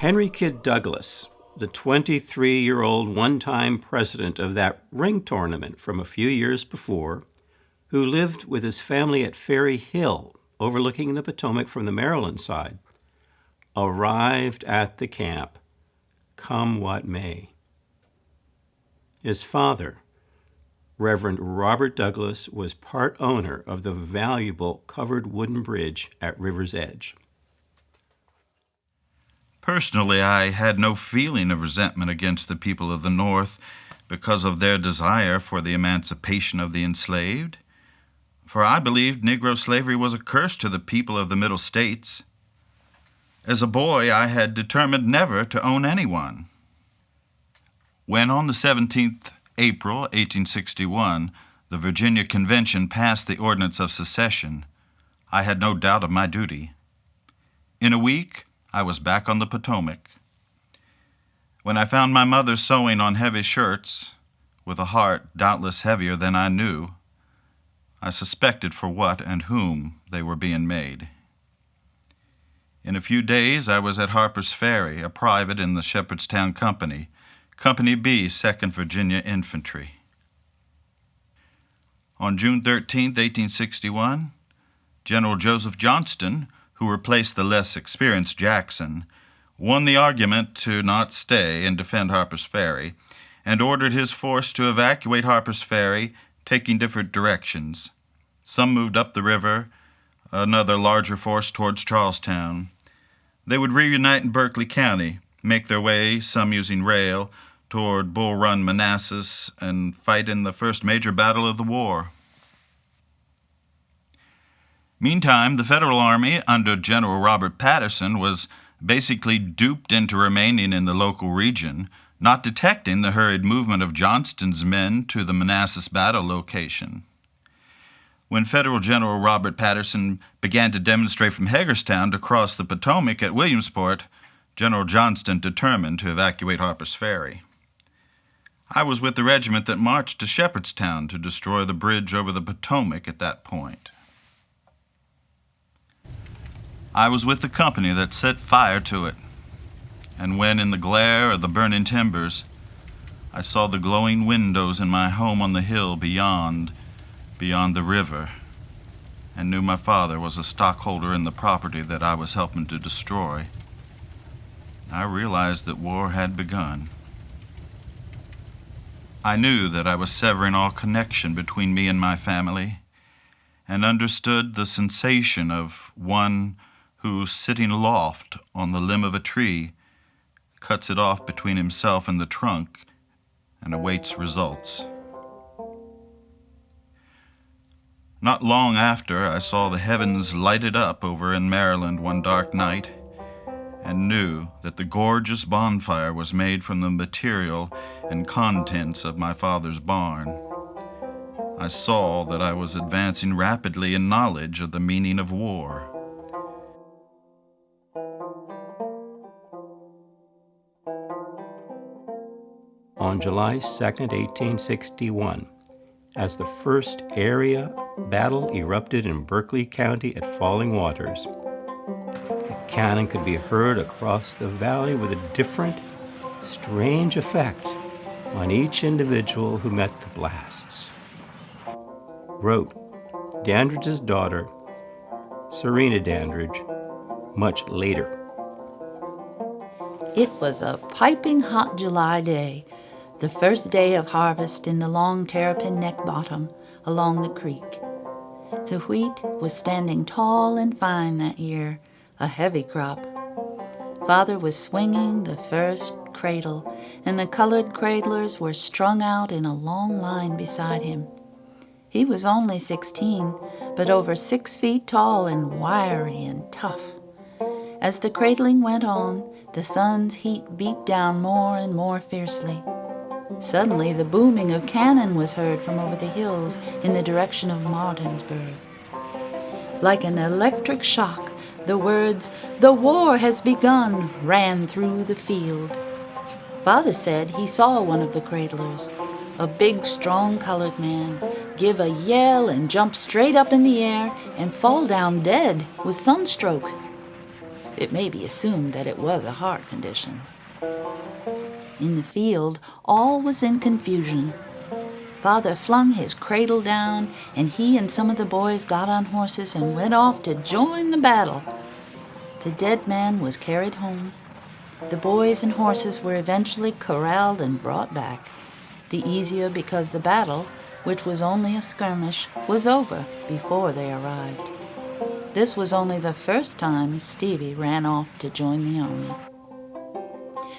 Henry Kidd Douglas, the 23-year-old one-time president of that ring tournament from a few years before, who lived with his family at Ferry Hill, overlooking the Potomac from the Maryland side, arrived at the camp, come what may. His father, Reverend Robert Douglas, was part owner of the valuable covered wooden bridge at River's Edge. Personally, I had no feeling of resentment against the people of the North because of their desire for the emancipation of the enslaved, for I believed Negro slavery was a curse to the people of the Middle States. As a boy, I had determined never to own anyone. When on the 17th April 1861, the Virginia Convention passed the Ordinance of Secession, I had no doubt of my duty. In a week, I was back on the Potomac. When I found my mother sewing on heavy shirts, with a heart doubtless heavier than I knew, I suspected for what and whom they were being made. In a few days, I was at Harper's Ferry, a private in the Shepherdstown Company, Company B, 2nd Virginia Infantry. On June 13, 1861, General Joseph Johnston, who replaced the less experienced Jackson, won the argument to not stay and defend Harper's Ferry, and ordered his force to evacuate Harper's Ferry, taking different directions. Some moved up the river, another larger force towards Charlestown. They would reunite in Berkeley County, make their way, some using rail, toward Bull Run, Manassas, and fight in the first major battle of the war. Meantime, the Federal Army, under General Robert Patterson, was basically duped into remaining in the local region, not detecting the hurried movement of Johnston's men to the Manassas battle location. When Federal General Robert Patterson began to demonstrate from Hagerstown to cross the Potomac at Williamsport, General Johnston determined to evacuate Harper's Ferry. I was with the regiment that marched to Shepherdstown to destroy the bridge over the Potomac at that point. I was with the company that set fire to it, and when in the glare of the burning timbers, I saw the glowing windows in my home on the hill beyond the river, and knew my father was a stockholder in the property that I was helping to destroy, I realized that war had begun. I knew that I was severing all connection between me and my family, and understood the sensation of one who, sitting aloft on the limb of a tree, cuts it off between himself and the trunk and awaits results. Not long after, I saw the heavens lighted up over in Maryland one dark night, and knew that the gorgeous bonfire was made from the material and contents of my father's barn. I saw that I was advancing rapidly in knowledge of the meaning of war. On July 2, 1861, as the first area battle erupted in Berkeley County at Falling Waters, the cannon could be heard across the valley with a different, strange effect on each individual who met the blasts. Wrote Dandridge's daughter, Serena Dandridge, much later. It was a piping hot July day, the first day of harvest in the long terrapin neck bottom along the creek. The wheat was standing tall and fine that year, a heavy crop. Father was swinging the first cradle, and the colored cradlers were strung out in a long line beside him. He was only 16, but over 6 feet tall and wiry and tough. As the cradling went on, the sun's heat beat down more and more fiercely. Suddenly, the booming of cannon was heard from over the hills in the direction of Martinsburg. Like an electric shock, the words, "The war has begun," ran through the field. Father said he saw one of the cradlers, a big, strong colored man, give a yell and jump straight up in the air and fall down dead with sunstroke. It may be assumed that it was a heart condition. In the field, all was in confusion. Father flung his cradle down, and he and some of the boys got on horses and went off to join the battle. The dead man was carried home. The boys and horses were eventually corralled and brought back, the easier because the battle, which was only a skirmish, was over before they arrived. This was only the first time Stevie ran off to join the army.